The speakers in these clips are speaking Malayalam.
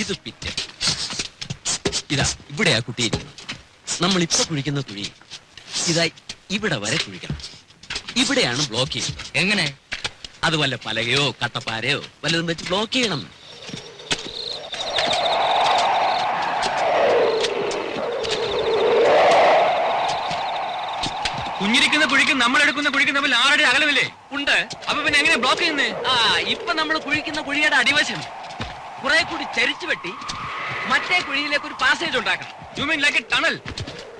ഇത് പിറ്റ്. ഇതാ ഇവിടെയാ കുട്ടിയിരിക്കുന്നത്. നമ്മൾ ഇപ്പൊ കുഴിക്കുന്ന കുഴി ഇതാ ഇവിടെ വരെ കുഴിക്കണം. ഇവിടെയാണ് ബ്ലോക്ക് ചെയ്യുന്നത്. എങ്ങനെ? അത് വല്ല പലകയോ കട്ടപ്പാരയോ വല്ലതും വെച്ച് ബ്ലോക്ക് ചെയ്യണം. കുഞ്ഞിരിക്കുന്ന കുഴിക്കും നമ്മൾ എടുക്കുന്ന കുഴിക്കും തമ്മിൽ 6 അടി അകലമില്ലേ? ഉണ്ട്. അപ്പൊ പിന്നെ എങ്ങനെ ബ്ലോക്ക് ചെയ്യുന്നേ? ഇപ്പൊ നമ്മൾ കുഴിക്കുന്ന കുഴിയുടെ അടിവശം കുറെ കൂടി ചരിച്ചു വെട്ടി മറ്റേ കുഴിയിലേക്ക് ഒരു പാസേജ് ഉണ്ടാക്കണം. You mean like A tunnel?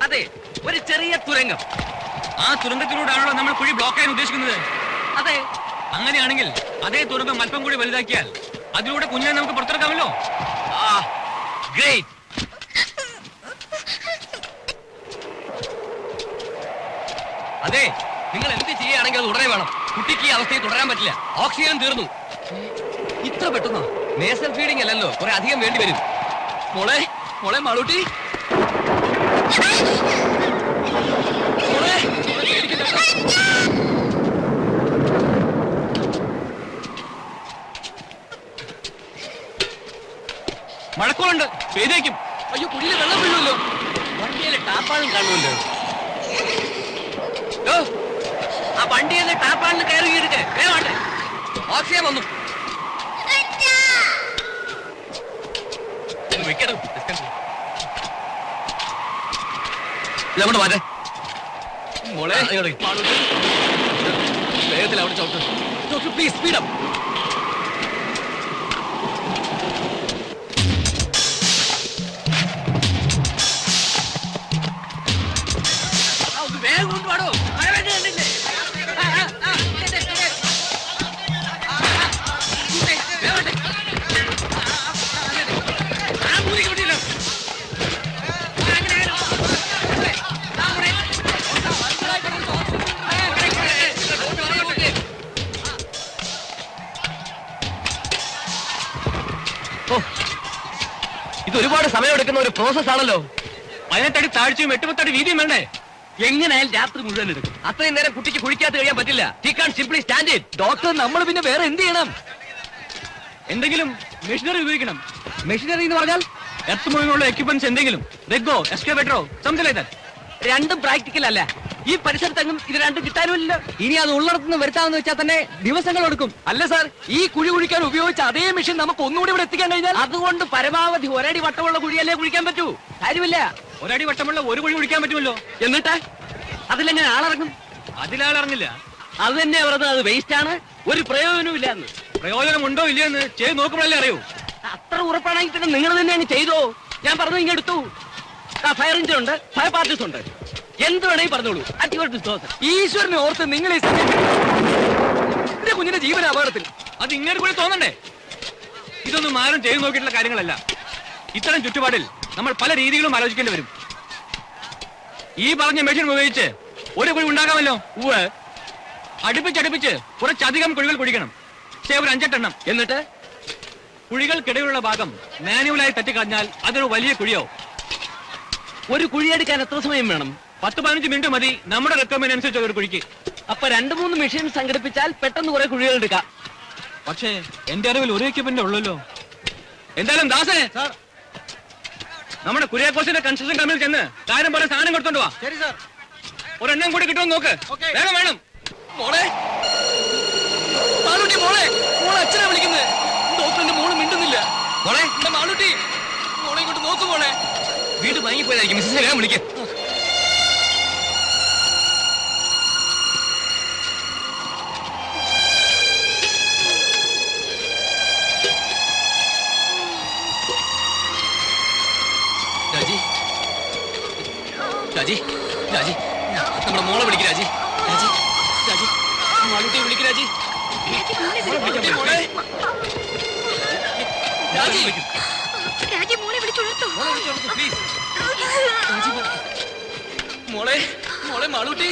അതെ, ഒരു ചെറിയ തുരങ്കം. ആ തുരങ്കത്തിലൂടെയാണല്ലോ നമ്മൾ കുഴി ബ്ലോക്ക് ചെയ്യാൻ ഉദ്ദേശിക്കുന്നത്. അതെ. അങ്ങനെയാണെങ്കിൽ അതേ തുരങ്കം അല്പം കൂടി വലുതാക്കിയാൽ അതിലൂടെ കുഞ്ഞിനെ നമുക്ക് പുറത്തിറക്കാമല്ലോ. ഗ്രേറ്റ്. അതെ, നിങ്ങൾ എന്ത് ചെയ്യുകയാണെങ്കിൽ അത് ഉടനെ വേണം. കുട്ടിക്ക് ഈ അവസ്ഥയിൽ തുടരാൻ പറ്റില്ല. ഓക്സിജൻ തീർന്നു. ഇത്ര പെട്ടെന്നോ? നേസൽ ഫീഡിംഗ് അല്ലല്ലോ, കുറെ അധികം വേണ്ടി വരും. മോളെ മോളെ മാളൂട്ടി, മോളെ മഴക്കോളുണ്ട്, പെയ്തേക്കും. അയ്യോ, കുഴിയിൽ വെള്ളം വീഴുമല്ലോ. വണ്ടിയിലെ ടാപ്പാളും കാണുമല്ലോ. ആ വണ്ടിയിലെ ടാപ്പാളിന് കയറി എടുക്ക. വേണ്ടേ, ഓക്സിജൻ വന്നു. വെക്കണം. ഇതങ്ങോട്ട് മാറ്റേ. മോളെ വേഗത്തിൽ അവിടെ ഡോക്ടർ പ്ലീസ് സ്പീഡ് അപ്പ്. വേഗം കൊണ്ടുപാടോ, മഴ വേണ്ടി കണ്ടില്ലേ? ഇത് ഒരുപാട് സമയമെടുക്കുന്ന ഒരു പ്രോസസ് ആണല്ലോ. 18 അടി താഴ്ചയും 8 അടി വീതിയും വേണ്ടേ? എങ്ങനെയായാലും രാത്രി മുഴുവൻ എടുക്കും. അത്രയും നേരം കുട്ടിക്ക് കുഴിക്കാത്ത കഴിയാൻ പറ്റില്ല. He can simply stand it. Doctor, നമ്മൾ പിന്നെ വേറെ എന്ത് ചെയ്യണം? എന്തെങ്കിലും മെഷീനറി ഉപയോഗിക്കണം. മെഷീനറി എന്ന് പറഞ്ഞാൽ എർത്ത് മൂവിങ്ങുള്ള എക്യുപ്മെന്റ്സ് എന്തെങ്കിലും, റെഗോ, എക്സ്കവേറ്ററോ, സംതിങ് ലൈക്ക് ദാറ്റ്. രണ്ടും പ്രാക്ടിക്കൽ അല്ല. ഈ പരിസരത്തെങ്ങും ഇത് രണ്ടും കിട്ടാനുമില്ല. ഇനി അത് ഉള്ളിടത്തുനിന്ന് വരുത്താമെന്ന് വെച്ചാൽ തന്നെ ദിവസങ്ങൾ എടുക്കും. അല്ല സാർ, ഈ കുഴി കുഴിക്കാൻ ഉപയോഗിച്ച അതേ മെഷീൻ നമുക്ക് ഒന്നുകൂടി ഇവിടെ എത്തിക്കാൻ കഴിഞ്ഞാൽ അതുകൊണ്ട് പരമാവധി ഒരടി വട്ടമുള്ള കുഴിയല്ലേ കുഴിക്കാൻ പറ്റൂ. കാര്യമില്ല. ഒരടി വട്ടമുള്ള ഒരു കുഴി കുഴിക്കാൻ പറ്റുമല്ലോ. എന്നിട്ട് അതിലെങ്ങനെ ആളിറങ്ങും? അതിലാളിറങ്ങില്ല. അത് തന്നെ പറഞ്ഞത്, അത് വേസ്റ്റ് ആണ്, ഒരു പ്രയോജനവും ഇല്ല എന്ന്. പ്രയോജനം ഉണ്ടോ ഇല്ലയോ എന്ന് ചെയ്ത് നോക്കുമ്പോഴല്ലേ അറിയൂ. അത്ര ഉറപ്പാണെങ്കിൽ പിന്നെ നിങ്ങൾ തന്നെ അങ്ങ് ചെയ്തോ. ഞാൻ പറഞ്ഞു ഇങ്ങ് എടുത്തു. ഫയർ എഞ്ചിൻ ഉണ്ട്, ഫയർ പാർട്ടീസ് ഉണ്ട്, എന്ത് വേണമെങ്കിൽ പറഞ്ഞോളൂ. ഈശ്വരനെ ഓർത്ത് നിങ്ങൾ എന്റെ കുഞ്ഞിന്റെ ജീവന അപകടത്തിൽ. അത് ഇങ്ങനെ കൂടി തോന്നണ്ടേ? ഇതൊന്നും ആരും ചെയ്തു നോക്കിയിട്ടുള്ള കാര്യങ്ങളല്ല. ഇത്തരം ചുറ്റുപാടിൽ നമ്മൾ പല രീതികളും ആലോചിക്കേണ്ടി വരും. ഈ പറഞ്ഞ മെഷീൻ ഉപയോഗിച്ച് ഒരു കുഴി ഉണ്ടാക്കാമല്ലോ. അടുപ്പിച്ചടുപ്പിച്ച് കുറച്ചധികം കുഴികൾ കുഴിക്കണം. ഒരു 5-8 എണ്ണം. എന്നിട്ട് കുഴികൾക്കിടയിലുള്ള ഭാഗം മാനുവലായി തട്ടിക്കളഞ്ഞാൽ അതൊരു വലിയ കുഴിയോ. ഒരു കുഴിയെടുക്കാൻ എത്ര സമയം വേണം? 10-15 മിനിറ്റ് മതി നമ്മുടെ റിക്വയർമെന്റ് അനുസരിച്ച് ഒരു കുഴിക്ക്. അപ്പൊ 2-3 മെഷീൻ സംഘടിപ്പിച്ചാൽ പെട്ടെന്ന് കുറെ കുഴികൾ എടുക്കാം. പക്ഷേ എന്റെ അറിവിൽ ഒരു എക്യുപ്മെന്റ് ഉള്ളല്ലോ. എന്തായാലും ദാസേ, നമ്മുടെ കുര്യാക്കോസിന്റെ കൺസ്ട്രക്ഷൻ കമ്പനിയിൽ ചെന്ന് കാര്യം പോലെ സാധനം കൊടുത്തോണ്ട് വാ. ശരി സാർ. ഒരെണ്ണം കൂടി കിട്ടുമെന്ന് നോക്ക്. വേഗം വേണം. മോളെ മാളൂട്ടി, മോളെ മോളെ അച്ഛനാ വിളിക്കുന്നത്. ഡോക്ടറിന്റെ മോള് മിണ്ടുന്നില്ല. മോളെ മാളൂട്ടി, മോളെ ഇങ്ങോട്ട് നോക്കു. മോളെ വീട് വാങ്ങിപ്പോയതായിരിക്കും. മിസ്സിനെ വേഗം വിളിക്ക. രാജി, രാജി, രാജി, നമ്മുടെ മോളെ വിളിക്ക്. രാജി, രാജി, രാജി, മാളൂട്ടിയെ വിളിക്ക്. രാജി, മോളെ രാജി, രാജി മോളെ വിളിച്ചുണർത്തൂ. പ്ലീസ്. മോളെ മോളെ മാളൂട്ടി.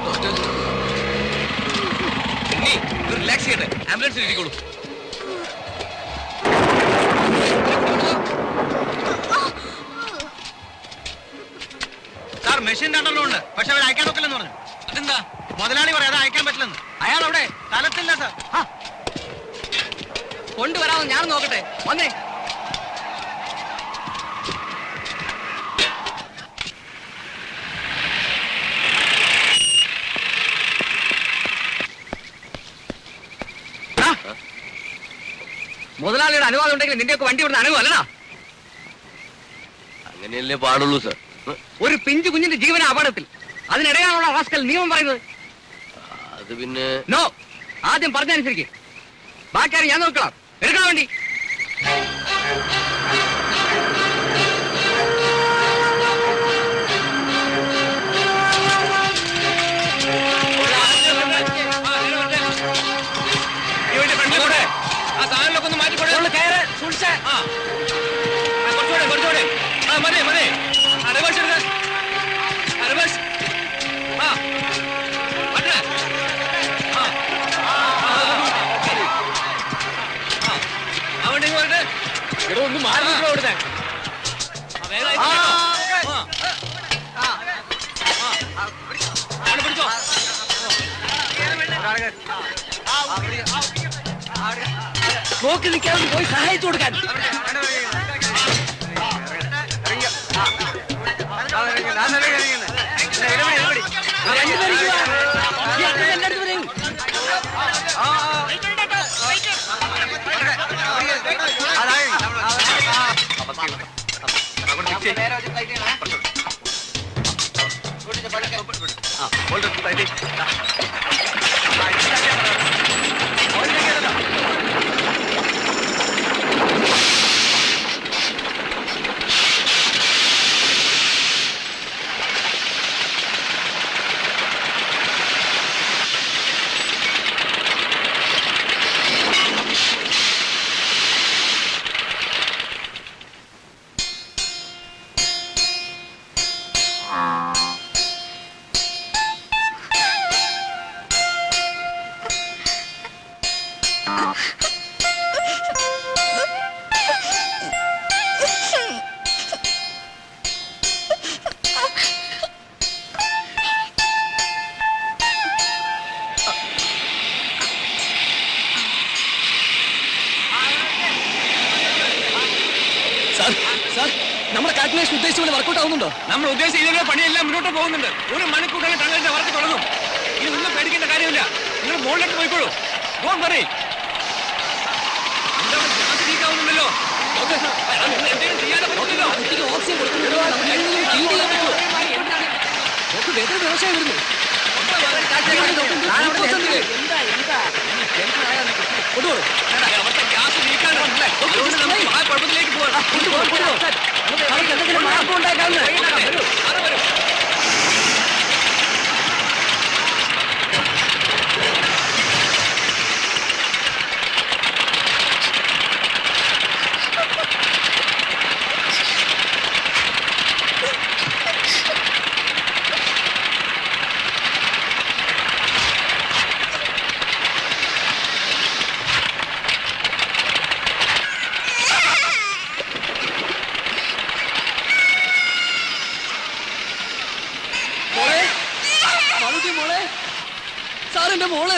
ഡോക്ടർ, റിലാക്സ് ചെയ്യട്ടെ. ആംബുലൻസിൽ ഇരിക്കോളൂ. സാർ, മെഷീൻ രണ്ടെണ്ണം ഉണ്ട്, പക്ഷെ അവർ അയക്കാൻ നോക്കില്ലെന്ന് പറഞ്ഞു. അതെന്താ? മുതലാളി പറയാതെ അയക്കാൻ പറ്റില്ലെന്ന്. അയാൾ അവിടെ സ്ഥലത്തില്ല സാർ. കൊണ്ടുവരാമെന്ന് ആരാണെന്ന് ഞാൻ നോക്കട്ടെ. വന്നേ. മുതലാളിയുടെ അനുവാദം ഉണ്ടെങ്കിൽ നിന്റെയൊക്കെ വണ്ടി ഇവിടുന്ന് അനുവല്ലടാ. അങ്ങനെയല്ലേ പാടുള്ളൂ സർ. ഒരു പിഞ്ചു കുഞ്ഞിന്റെ ജീവന അപകടത്തിൽ അതിനിടയാണുള്ള റാസ്കൽ നിയമം പറയുന്നത്. അത് പിന്നെ നോ, ആദ്യം പറഞ്ഞനുസരിക്ക്. ബാക്കിയാരും ഞാൻ നോക്കണം. എടുക്കാൻ വേണ്ടി ആ സാധനങ്ങളൊക്കെ ഒന്ന് മാറ്റിക്കൊടേ. കയറ് സൂക്ഷിച്ച്. കുറച്ചുകൂടെ. ആ മതി. റിവേഴ്സ് എടുക്ക. റിവേഴ്സ്. ആ മാറ്റേ. അവിടെ വരട്ടെ. ഇവിടെ ഒന്ന് മാറി ഇവിടുത്തെ. പിടിച്ചോ. നോക്കി നിൽക്കാതെ പോയി സഹായിച്ചു കൊടുക്കാൻ. നമ്മുടെ കാൽക്കുലേഷൻ ഉദ്ദേശിച്ച പോലെ വർക്കൗട്ട് ആവുന്നുണ്ടോ? നമ്മൾ ഉദ്ദേശിച്ച പണിയെല്ലാം മുന്നോട്ട് പോകുന്നുണ്ട്. ഒരു മണിക്കൂറിൽ തങ്ങളുടെ വർക്ക് തുടങ്ങും. ഇനി ഒന്നും പേടിക്കേണ്ട കാര്യമില്ല. നിങ്ങൾ മുകളിലേക്ക് പോയിക്കോളൂ. പോകാൻ പറയും. എന്താണ് ഗ്യാസ് ലീക്ക് ആവുന്നുണ്ടല്ലോ. എന്തെങ്കിലും ചെയ്യാതെ പറ്റില്ലല്ലോ. ഓക്സിജൻ കൊടുക്കുന്നുണ്ടോ? വേദന വ്യവസായം വരുന്നു. അവിടുത്തെ ഗ്യാസ് ലീക്കാണ്. അതുകൊണ്ട് നമുക്ക് ആ കുഴപ്പത്തിലേക്ക് പോകാം. എന്തെങ്കിലും മാർഗം ഉണ്ടാക്കാവുന്ന. സാറിന്റെ മോള്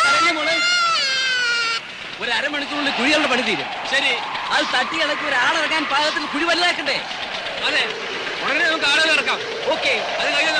കരഞ്ഞ മോള്. ഒരു അരമണിക്കൂറിൽ കുഴികളുടെ പണി തീരും. ശരി, അത് തട്ടി ഇളക്കി ഒരാളിറങ്ങാൻ പാകത്തിൽ കുഴി വലുതാക്കണ്ടേ? അതെ. ഉടനെ നമുക്ക് ആളുകൾ ഇറക്കാം. ഓക്കെ, അത് കഴിഞ്ഞാൽ